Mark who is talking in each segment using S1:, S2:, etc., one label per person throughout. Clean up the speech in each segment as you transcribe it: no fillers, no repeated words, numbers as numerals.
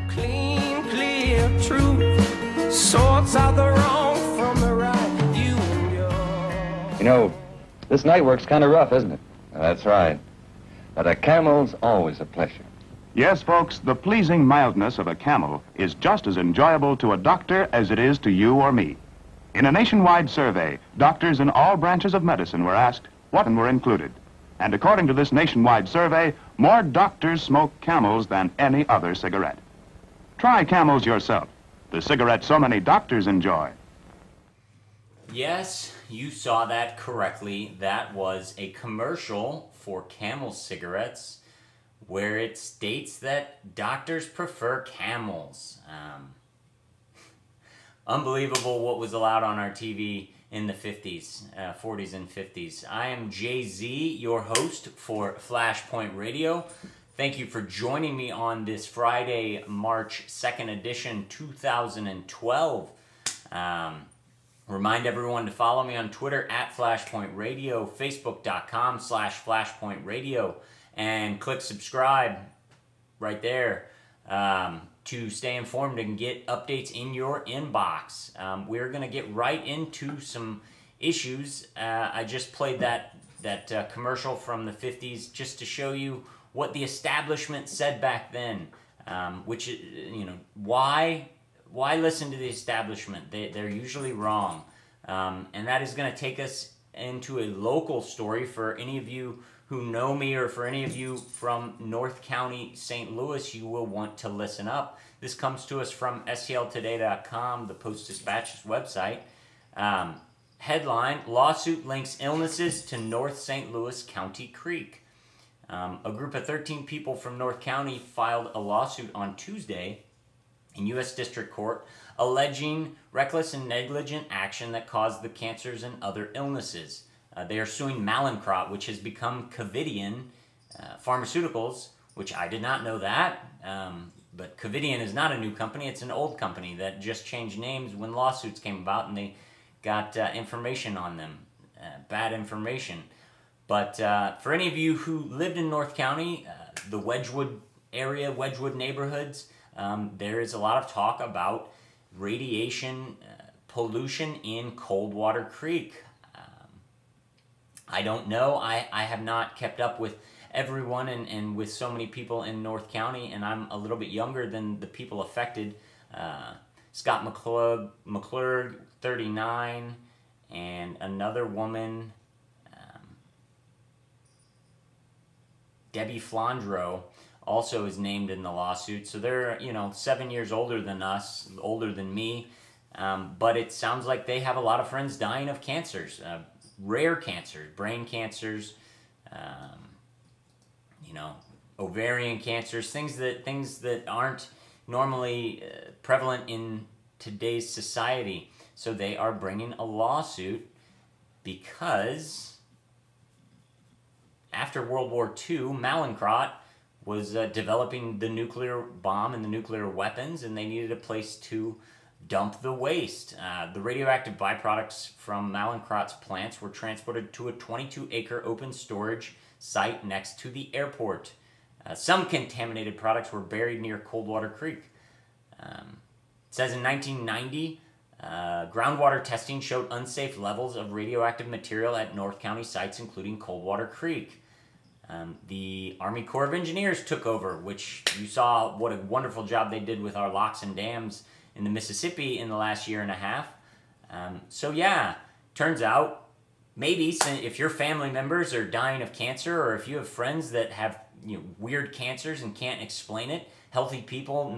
S1: Clean, clear truth sorts out the wrong from the right. You and your...
S2: You know, this night work's kind of rough, isn't it?
S3: That's right. But a camel's always a pleasure.
S4: Yes, folks, the pleasing mildness of a camel is just as enjoyable to a doctor as it is to you or me. In a nationwide survey, doctors in all branches of medicine were asked what were included. And according to this nationwide survey, more doctors smoke Camels than any other cigarette. Try Camels yourself, the cigarette so many doctors enjoy.
S5: Yes, you saw that correctly. That was a commercial for Camel cigarettes where it states that doctors prefer Camels. Unbelievable what was allowed on our TV in the 50s, 40s and 50s. I am Jay-Z, your host for Flashpoint Radio. Thank you for joining me on this Friday, March 2nd edition, 2012. Remind everyone to follow me on Twitter at Flashpoint Radio, Facebook.com/Flashpoint Radio, and click subscribe right there to stay informed and get updates in your inbox. We're going to get right into some issues. I just played that commercial from the 50s just to show you what the establishment said back then, which, you know, why listen to the establishment? They're usually wrong. And that is going to take us into a local story for any of you who know me, or for any of you from North County, St. Louis. You will want to listen up. This comes to us from STLtoday.com, the Post-Dispatch's website. Headline, lawsuit links illnesses to North St. Louis County Creek. A group of 13 people from North County filed a lawsuit on Tuesday in U.S. District Court alleging reckless and negligent action that caused the cancers and other illnesses. They are suing Mallinckrodt, which has become Covidien Pharmaceuticals, which I did not know that. But Covidien is not a new company. It's an old company that just changed names when lawsuits came about and they got information on them, bad information. But for any of you who lived in North County, the Wedgwood area, Wedgwood neighborhoods, there is a lot of talk about radiation pollution in Coldwater Creek. I don't know. I have not kept up with everyone and with so many people in North County, and I'm a little bit younger than the people affected. Scott McClurg, 39, and another woman, Debbie Flandro, also is named in the lawsuit. So they're, 7 years older than us, older than me. But it sounds like they have a lot of friends dying of cancers, rare cancers, brain cancers, ovarian cancers, things that aren't normally prevalent in today's society. So they are bringing a lawsuit because after World War II, Mallinckrodt was developing the nuclear bomb and the nuclear weapons, and they needed a place to dump the waste. The radioactive byproducts from Mallinckrodt's plants were transported to a 22-acre open storage site next to the airport. Some contaminated products were buried near Coldwater Creek. It says in 1990, groundwater testing showed unsafe levels of radioactive material at North County sites, including Coldwater Creek. The Army Corps of Engineers took over, which you saw what a wonderful job they did with our locks and dams in the Mississippi in the last year and a half. So yeah, turns out maybe if your family members are dying of cancer, or if you have friends that have weird cancers and can't explain it, healthy people,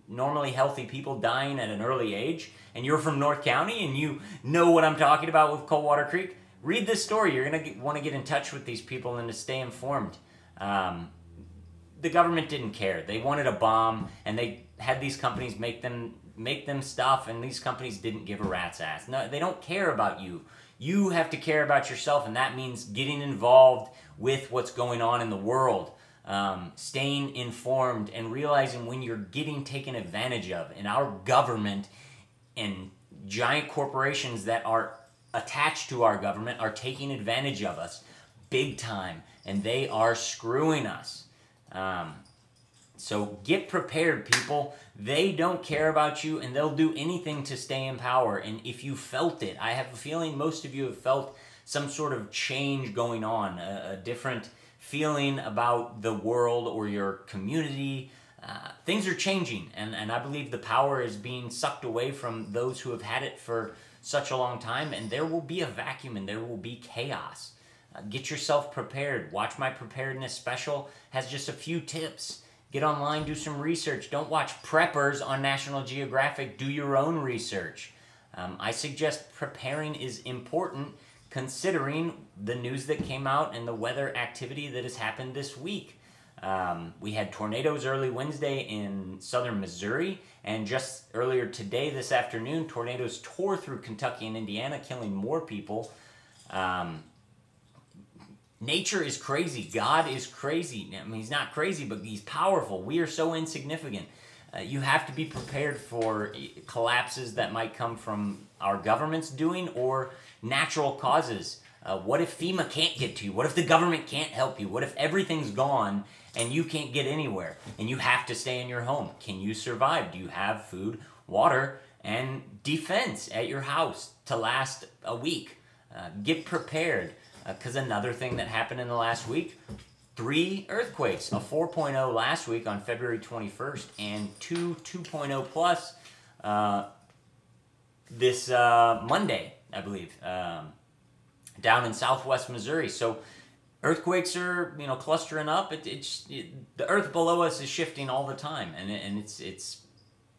S5: normally healthy people dying at an early age, and you're from North County and you know what I'm talking about with Coldwater Creek, read this story. You're going to want to get in touch with these people and to stay informed. The government didn't care. They wanted a bomb, and they had these companies make them stuff, and these companies didn't give a rat's ass. No, they don't care about you. You have to care about yourself, and that means getting involved with what's going on in the world, staying informed, and realizing when you're getting taken advantage of. And our government and giant corporations that are attached to our government are taking advantage of us big time, and they are screwing us. So get prepared, people. They don't care about you, and they'll do anything to stay in power. And if you felt it, I have a feeling most of you have felt some sort of change going on, a different feeling about the world or your community. Things are changing, and I believe the power is being sucked away from those who have had it for such a long time, and there will be a vacuum and there will be chaos. Get yourself prepared. Watch my preparedness special. Has just a few tips. Get online, do some research. Don't watch preppers on National Geographic. Do your own research. I suggest preparing is important considering the news that came out and the weather activity that has happened this week. We had tornadoes early Wednesday in southern Missouri, and just earlier today, this afternoon, tornadoes tore through Kentucky and Indiana, killing more people. Nature is crazy. God is crazy. I mean, he's not crazy, but he's powerful. We are so insignificant. You have to be prepared for collapses that might come from our government's doing or natural causes. What if FEMA can't get to you? What if the government can't help you? What if everything's gone and you can't get anywhere and you have to stay in your home? Can you survive? Do you have food, water, and defense at your house to last a week? Get prepared. Because another thing that happened in the last week, 3 earthquakes. A 4.0 last week on February 21st and 2.0 plus this Monday, I believe, down in southwest Missouri. So earthquakes are, clustering up. The earth below us is shifting all the time, and it's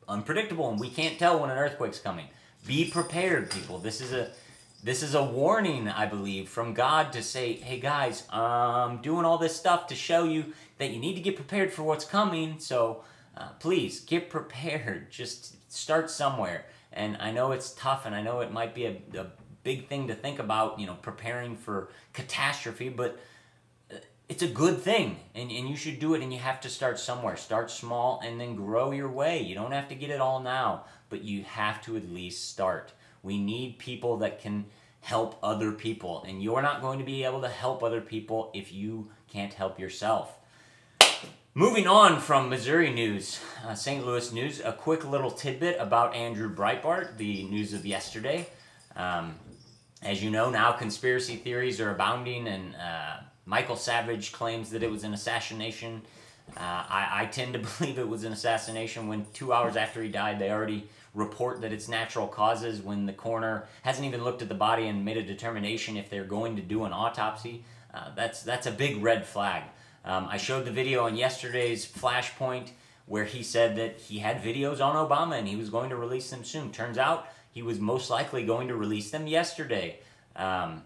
S5: unpredictable, and we can't tell when an earthquake's coming. Be prepared, people. This is a warning, I believe, from God to say, hey guys, I'm doing all this stuff to show you that you need to get prepared for what's coming. So please get prepared. Just start somewhere. And I know it's tough, and I know it might be a big thing to think about, preparing for catastrophe, but it's a good thing, and you should do it, and you have to start somewhere. Start small and then grow your way. You don't have to get it all now, but you have to at least start. We need people that can help other people, and you're not going to be able to help other people if you can't help yourself. Moving on from Missouri news, St. Louis news, a quick little tidbit about Andrew Breitbart, the news of yesterday. As you know, now conspiracy theories are abounding, and Michael Savage claims that it was an assassination. I tend to believe it was an assassination when 2 hours after he died, they already report that it's natural causes when the coroner hasn't even looked at the body and made a determination if they're going to do an autopsy. That's a big red flag. I showed the video on yesterday's Flashpoint where he said that he had videos on Obama and he was going to release them soon. Turns out he was most likely going to release them yesterday. On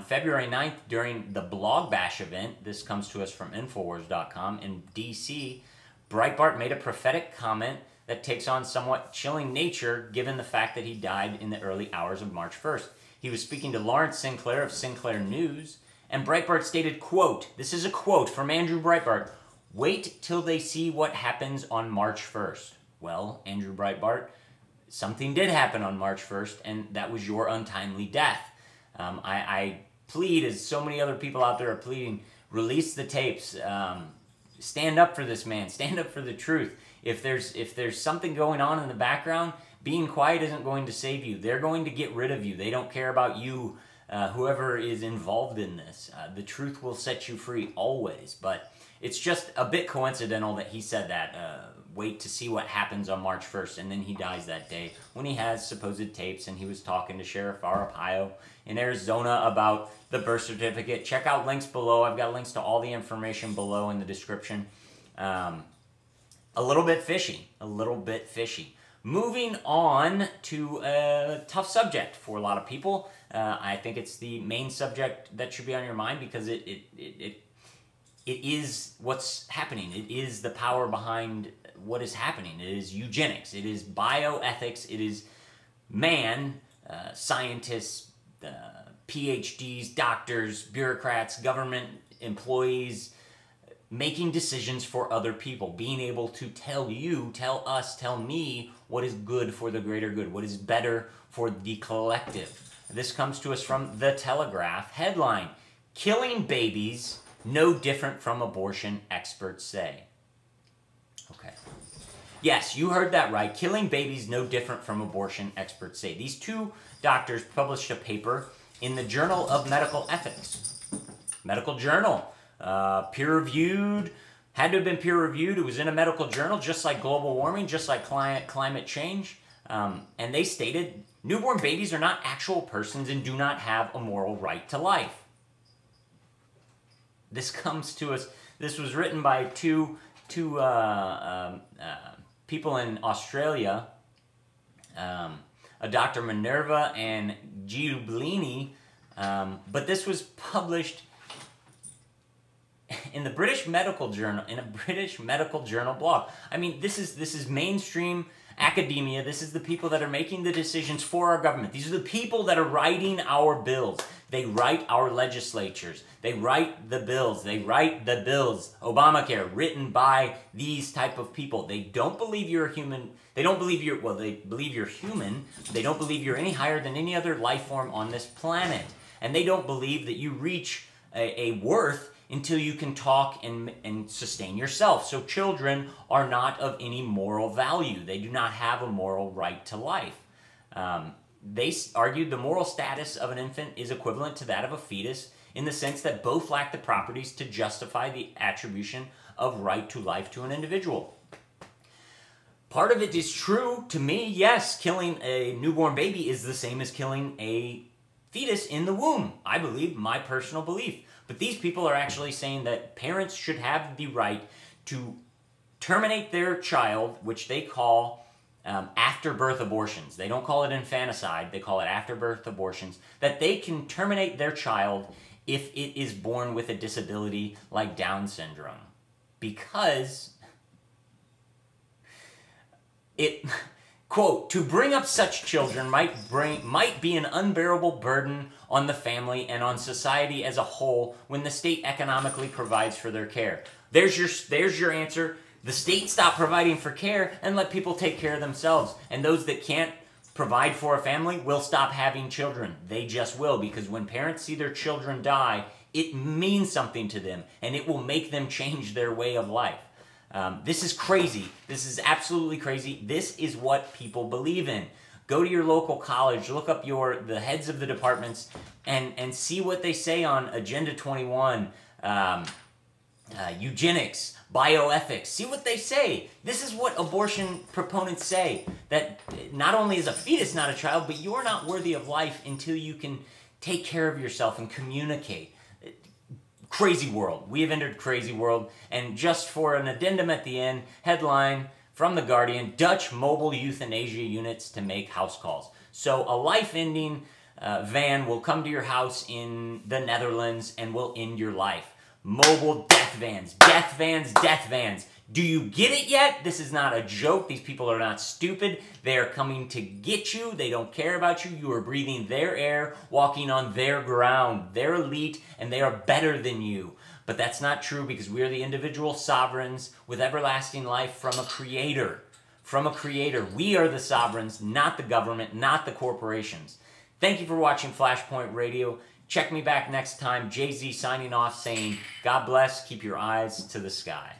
S5: February 9th, during the Blog Bash event, this comes to us from Infowars.com, in D.C., Breitbart made a prophetic comment that takes on somewhat chilling nature given the fact that he died in the early hours of March 1st. He was speaking to Lawrence Sinclair of Sinclair News, and Breitbart stated, quote, this is a quote from Andrew Breitbart, "Wait till they see what happens on March 1st. Well, Andrew Breitbart, something did happen on March 1st, and that was your untimely death. I plead, as so many other people out there are pleading, release the tapes. Stand up for this man. Stand up for the truth. If there's something going on in the background, being quiet isn't going to save you. They're going to get rid of you. They don't care about you, whoever is involved in this. The truth will set you free always. But it's just a bit coincidental that he said that. Wait to see what happens on March 1st, and then he dies that day when he has supposed tapes, and he was talking to Sheriff Arpaio in Arizona about the birth certificate. Check out links below. I've got links to all the information below in the description. A little bit fishy. A little bit fishy. Moving on to a tough subject for a lot of people. I think it's the main subject that should be on your mind because it is what's happening. It is the power behind what is happening. It is eugenics. It is bioethics. It is man, scientists, PhDs, doctors, bureaucrats, government employees, making decisions for other people, being able to tell you, tell us, tell me what is good for the greater good, what is better for the collective. This comes to us from The Telegraph. Headline, "Killing Babies, no different from abortion, experts say. Okay. Yes, you heard that right. Killing babies no different from abortion, experts say. These two doctors published a paper in the Journal of Medical Ethics. Medical journal. Peer-reviewed. Had to have been peer-reviewed. It was in a medical journal, just like global warming, just like climate change. And they stated, newborn babies are not actual persons and do not have a moral right to life. This comes to us. This was written by two people in Australia, a Dr. Minerva and Giublini, but this was published in the British Medical Journal, in a British Medical Journal blog. I mean, this is mainstream academia. This is the people that are making the decisions for our government. These are the people that are writing our bills. They write our legislatures. They write the bills. They write the bills. Obamacare, written by these type of people. They don't believe you're a human. They don't believe you're, well, they believe you're human. They don't believe you're any higher than any other life form on this planet. And they don't believe that you reach a worth until you can talk and sustain yourself. So children are not of any moral value. They do not have a moral right to life. They argued the moral status of an infant is equivalent to that of a fetus in the sense that both lack the properties to justify the attribution of right to life to an individual. Part of it is true to me, yes, killing a newborn baby is the same as killing a fetus in the womb. I believe, my personal belief. But these people are actually saying that parents should have the right to terminate their child, which they call after-birth abortions. They don't call it infanticide. They call it after-birth abortions. That they can terminate their child if it is born with a disability like Down syndrome. Because it, quote, to bring up such children might be an unbearable burden on the family and on society as a whole when the state economically provides for their care. There's your answer. The state stop providing for care and let people take care of themselves. And those that can't provide for a family will stop having children. They just will, because when parents see their children die, it means something to them and it will make them change their way of life. This is crazy. This is absolutely crazy. This is what people believe in. Go to your local college, look up the heads of the departments, and see what they say on Agenda 21, eugenics, bioethics. See what they say. This is what abortion proponents say, that not only is a fetus not a child, but you're not worthy of life until you can take care of yourself and communicate. Crazy world. We have entered crazy world. And just for an addendum at the end, headline from The Guardian, Dutch mobile euthanasia units to make house calls. So a life-ending van will come to your house in the Netherlands and will end your life. Mobile death vans, death vans, death vans. Do you get it yet? This is not a joke. These people are not stupid. They are coming to get you. They don't care about you. You are breathing their air, walking on their ground. They're elite and they are better than you. But that's not true, because we are the individual sovereigns with everlasting life from a creator. From a creator. We are the sovereigns, not the government, not the corporations. Thank you for watching Flashpoint Radio. Check me back next time. Jay-Z signing off saying, God bless, keep your eyes to the sky.